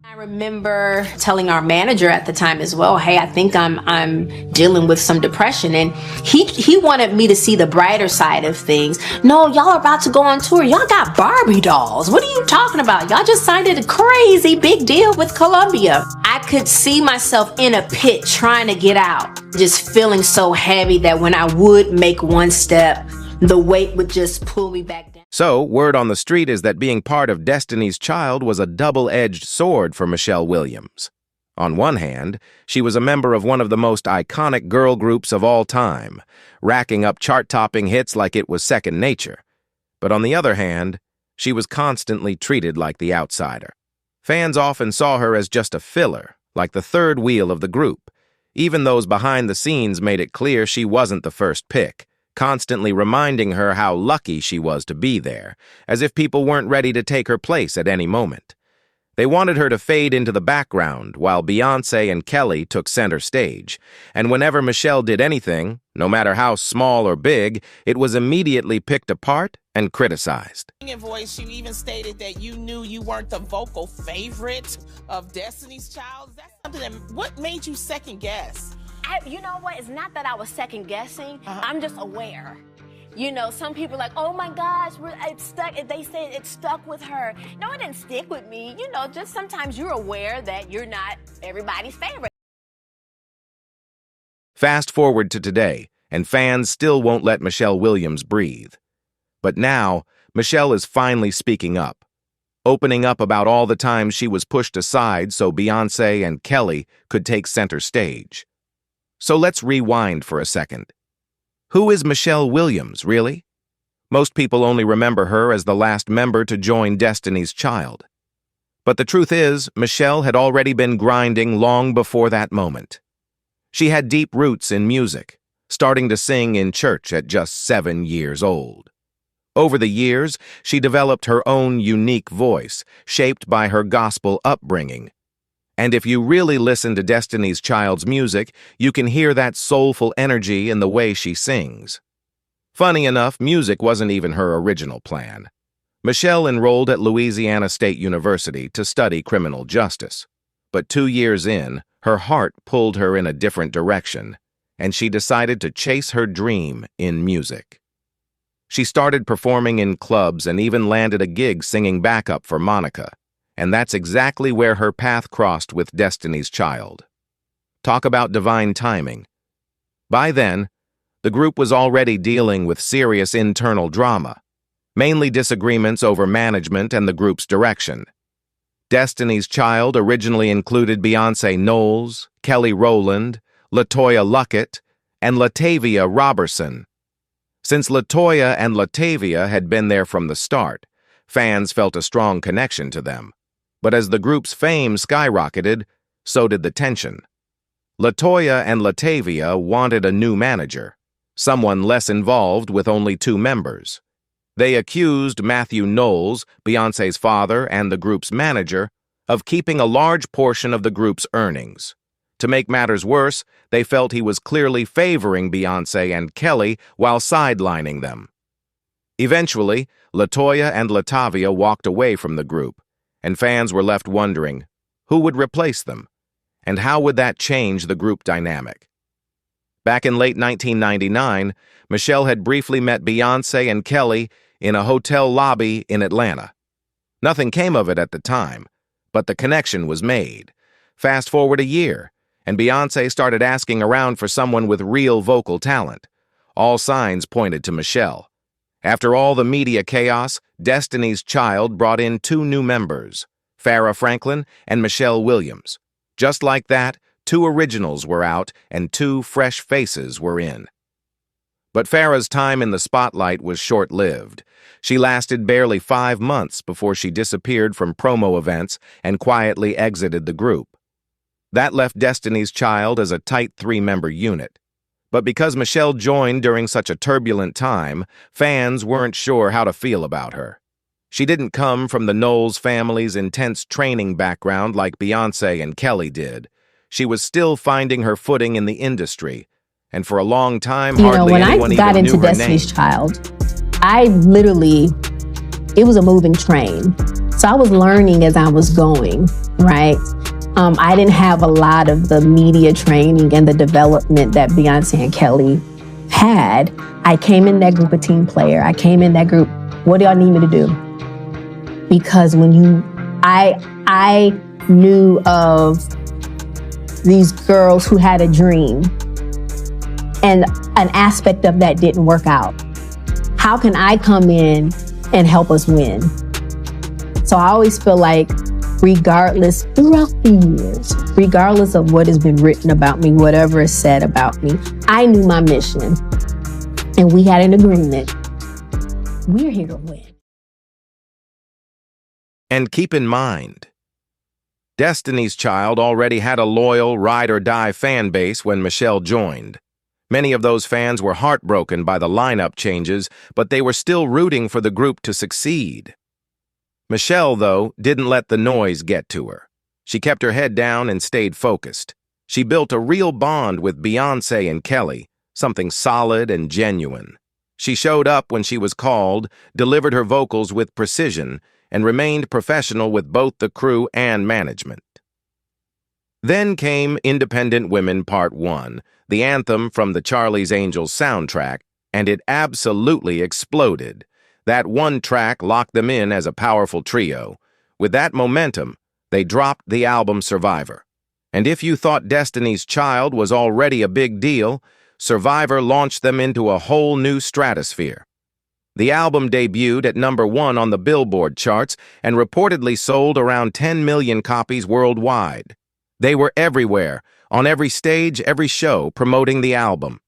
I remember telling our manager at the time as well, hey, I think I'm dealing with some depression. And he wanted me to see the brighter side of things. No, y'all are about to go on tour. Y'all got Barbie dolls. What are you talking about? Y'all just signed a crazy big deal with Columbia. I could see myself in a pit trying to get out, just feeling so heavy that when I would make one step, the weight would just pull me back down. So, word on the street is that being part of Destiny's Child was a double-edged sword for Michelle Williams. On one hand, she was a member of one of the most iconic girl groups of all time, racking up chart-topping hits like it was second nature. But on the other hand, she was constantly treated like the outsider. Fans often saw her as just a filler, like the third wheel of the group. Even those behind the scenes made it clear she wasn't the first pick, constantly reminding her how lucky she was to be there, as if people weren't ready to take her place at any moment. They wanted her to fade into the background while Beyoncé and Kelly took center stage, and whenever Michelle did anything, no matter how small or big, it was immediately picked apart and criticized. In voice, you even stated that you knew you weren't the vocal favorite of Destiny's Child. That's something that, what made you second guess? You know what? It's not that I was second guessing. I'm just aware. You know, some people are like, oh my gosh, it's stuck. They say it stuck with her. No, it didn't stick with me. You know, just sometimes you're aware that you're not everybody's favorite. Fast forward to today, and fans still won't let Michelle Williams breathe. But now, Michelle is finally speaking up, opening up about all the times she was pushed aside so Beyoncé and Kelly could take center stage. So let's rewind for a second. Who is Michelle Williams, really? Most people only remember her as the last member to join Destiny's Child. But the truth is, Michelle had already been grinding long before that moment. She had deep roots in music, starting to sing in church at just 7 years old. Over the years, she developed her own unique voice, shaped by her gospel upbringing. And if you really listen to Destiny's Child's music, you can hear that soulful energy in the way she sings. Funny enough, music wasn't even her original plan. Michelle enrolled at Louisiana State University to study criminal justice. But 2 years in, her heart pulled her in a different direction, and she decided to chase her dream in music. She started performing in clubs and even landed a gig singing backup for Monica. And that's exactly where her path crossed with Destiny's Child. Talk about divine timing. By then, the group was already dealing with serious internal drama, mainly disagreements over management and the group's direction. Destiny's Child originally included Beyonce Knowles, Kelly Rowland, LaToya Luckett, and Latavia Robertson. Since LaToya and Latavia had been there from the start, fans felt a strong connection to them. But as the group's fame skyrocketed, so did the tension. LaToya and Latavia wanted a new manager, someone less involved with only 2 members. They accused Matthew Knowles, Beyoncé's father and the group's manager, of keeping a large portion of the group's earnings. To make matters worse, they felt he was clearly favoring Beyoncé and Kelly while sidelining them. Eventually, LaToya and Latavia walked away from the group, and fans were left wondering, who would replace them? And how would that change the group dynamic? Back in late 1999, Michelle had briefly met Beyoncé and Kelly in a hotel lobby in Atlanta. Nothing came of it at the time, but the connection was made. Fast forward a year, and Beyoncé started asking around for someone with real vocal talent. All signs pointed to Michelle. After all the media chaos, Destiny's Child brought in 2 new members, Farrah Franklin and Michelle Williams. Just like that, 2 originals were out and 2 fresh faces were in. But Farrah's time in the spotlight was short-lived. She lasted barely 5 months before she disappeared from promo events and quietly exited the group. That left Destiny's Child as a tight 3-member unit. But because Michelle joined during such a turbulent time, fans weren't sure how to feel about her. She didn't come from the Knowles family's intense training background like Beyoncé and Kelly did. She was still finding her footing in the industry, and for a long time, hardly anyone even knew her name. When I got into Destiny's Child, it was a moving train. So I was learning as I was going, right? I didn't have a lot of the media training and the development that Beyonce and Kelly had. I came in that group a team player. I came in that group, what do y'all need me to do? Because I knew of these girls who had a dream and an aspect of that didn't work out. How can I come in and help us win? So I always feel like regardless, throughout the years, regardless of what has been written about me, whatever is said about me, I knew my mission and we had an agreement. We're here to win. And keep in mind, Destiny's Child already had a loyal ride-or-die fan base when Michelle joined. Many of those fans were heartbroken by the lineup changes, but they were still rooting for the group to succeed. Michelle, though, didn't let the noise get to her. She kept her head down and stayed focused. She built a real bond with Beyoncé and Kelly, something solid and genuine. She showed up when she was called, delivered her vocals with precision, and remained professional with both the crew and management. Then came Independent Women Part 1, the anthem from the Charlie's Angels soundtrack, and it absolutely exploded. That one track locked them in as a powerful trio. With that momentum, they dropped the album Survivor. And if you thought Destiny's Child was already a big deal, Survivor launched them into a whole new stratosphere. The album debuted at #1 on the Billboard charts and reportedly sold around 10 million copies worldwide. They were everywhere, on every stage, every show, promoting the album.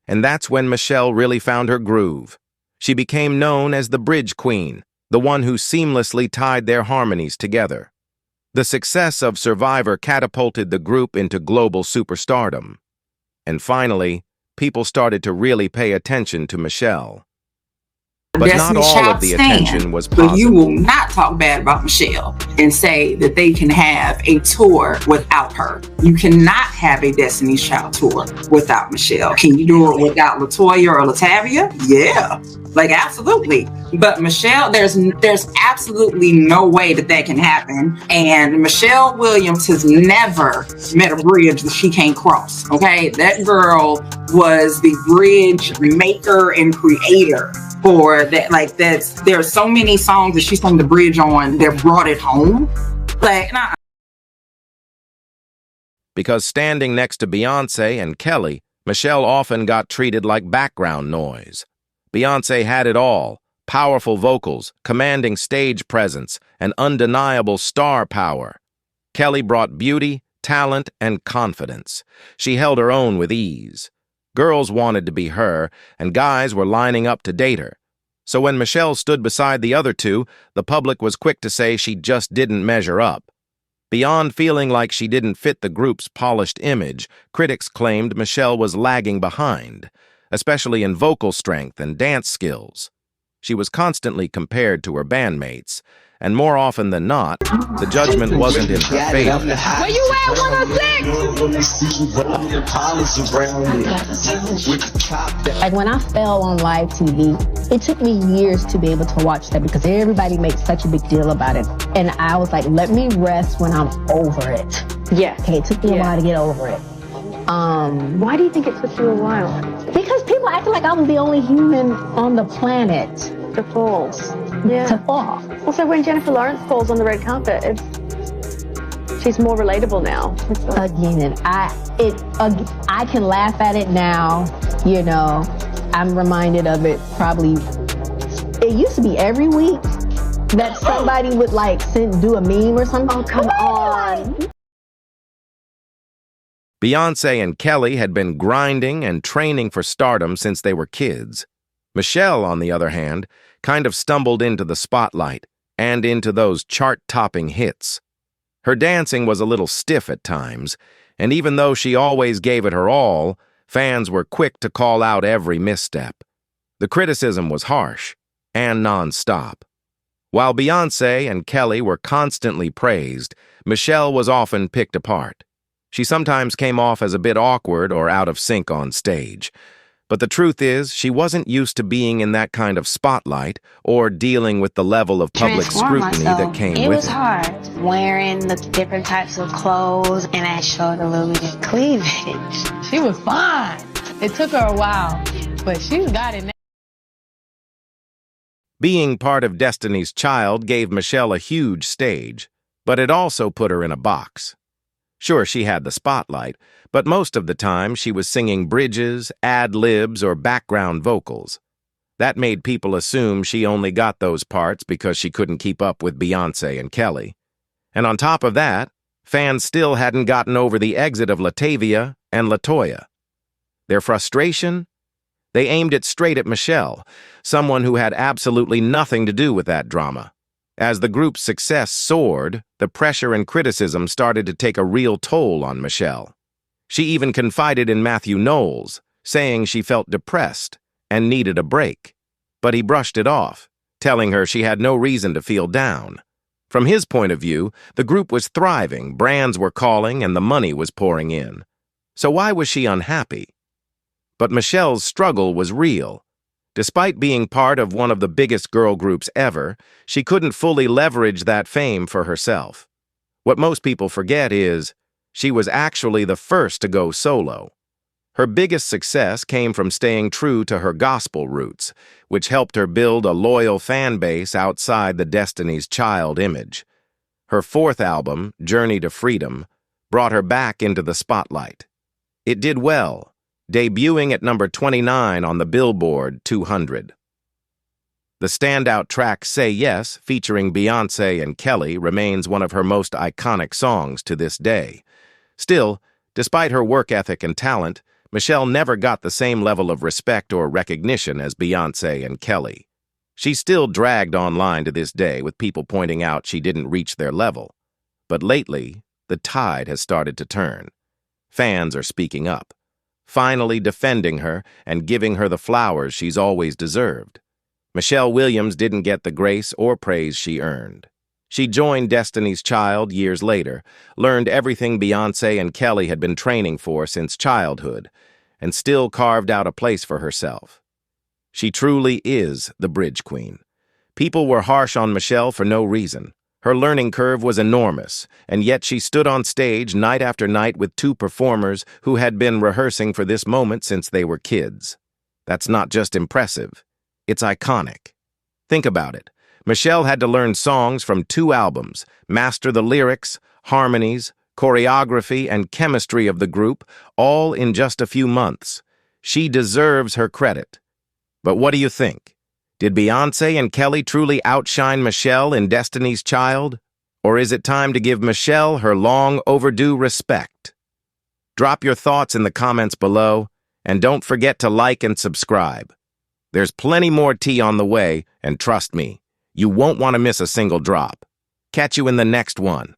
And that's when Michelle really found her groove. She became known as the Bridge Queen, the one who seamlessly tied their harmonies together. The success of Survivor catapulted the group into global superstardom. And finally, people started to really pay attention to Michelle. But not all of the attention was positive. But you will not talk bad about Michelle and say that they can have a tour without her. You cannot have a Destiny's Child tour without Michelle. Can you do it without LaToya or Latavia? Yeah, like absolutely. But Michelle, there's absolutely no way that can happen. And Michelle Williams has never met a bridge that she can't cross. Okay, that girl was the bridge maker and creator for that. Like there are so many songs that she sung the bridge on that brought it home. Like, nah. Because standing next to Beyoncé and Kelly, Michelle often got treated like background noise. Beyoncé had it all: powerful vocals, commanding stage presence, and undeniable star power. Kelly brought beauty, talent, and confidence. She held her own with ease. Girls wanted to be her, and guys were lining up to date her. So when Michelle stood beside the other two, the public was quick to say she just didn't measure up. Beyond feeling like she didn't fit the group's polished image, critics claimed Michelle was lagging behind, especially in vocal strength and dance skills. She was constantly compared to her bandmates, and more often than not, the judgment wasn't in her favor. Where you at, 106? Like when I fell on live TV, it took me years to be able to watch that because everybody makes such a big deal about it. And I was like, let me rest when I'm over it. Yeah. Okay, it took me a while to get over it. Why do you think it took you a while? Because people acted like I was the only human on the planet The falls. Yeah. to fall. Also, when Jennifer Lawrence falls on the red carpet, she's more relatable now. Again, I can laugh at it now. You know, I'm reminded of it probably. It used to be every week that somebody would like do a meme or something. Oh, come on. Beyoncé and Kelly had been grinding and training for stardom since they were kids. Michelle, on the other hand, kind of stumbled into the spotlight and into those chart-topping hits. Her dancing was a little stiff at times, and even though she always gave it her all, fans were quick to call out every misstep. The criticism was harsh and non-stop. While Beyoncé and Kelly were constantly praised, Michelle was often picked apart. She sometimes came off as a bit awkward or out of sync on stage. But the truth is, she wasn't used to being in that kind of spotlight or dealing with the level of public scrutiny that came with it. It was hard wearing the different types of clothes, and I showed a little bit of cleavage. She was fine. It took her a while, but she's got it now. Being part of Destiny's Child gave Michelle a huge stage, but it also put her in a box. Sure, she had the spotlight, but most of the time she was singing bridges, ad-libs, or background vocals. That made people assume she only got those parts because she couldn't keep up with Beyonce and Kelly. And on top of that, fans still hadn't gotten over the exit of Latavia and LaToya. Their frustration? They aimed it straight at Michelle, someone who had absolutely nothing to do with that drama. As the group's success soared, the pressure and criticism started to take a real toll on Michelle. She even confided in Matthew Knowles, saying she felt depressed and needed a break. But he brushed it off, telling her she had no reason to feel down. From his point of view, the group was thriving, brands were calling, and the money was pouring in. So why was she unhappy? But Michelle's struggle was real. Despite being part of one of the biggest girl groups ever, she couldn't fully leverage that fame for herself. What most people forget is, she was actually the first to go solo. Her biggest success came from staying true to her gospel roots, which helped her build a loyal fan base outside the Destiny's Child image. Her fourth album, Journey to Freedom, brought her back into the spotlight. It did well, debuting at number 29 on the Billboard 200. The standout track Say Yes, featuring Beyonce and Kelly, remains one of her most iconic songs to this day. Still, despite her work ethic and talent, Michelle never got the same level of respect or recognition as Beyonce and Kelly. She's still dragged online to this day, with people pointing out she didn't reach their level. But lately, the tide has started to turn. Fans are speaking up, finally defending her and giving her the flowers she's always deserved. Michelle Williams didn't get the grace or praise she earned. She joined Destiny's Child years later, learned everything Beyonce and Kelly had been training for since childhood, and still carved out a place for herself. She truly is the Bridge Queen. People were harsh on Michelle for no reason. Her learning curve was enormous, and yet she stood on stage night after night with two performers who had been rehearsing for this moment since they were kids. That's not just impressive, it's iconic. Think about it. Michelle had to learn songs from 2 albums, master the lyrics, harmonies, choreography, and chemistry of the group, all in just a few months. She deserves her credit. But what do you think? Did Beyonce and Kelly truly outshine Michelle in Destiny's Child? Or is it time to give Michelle her long overdue respect? Drop your thoughts in the comments below, and don't forget to like and subscribe. There's plenty more tea on the way, and trust me, you won't want to miss a single drop. Catch you in the next one.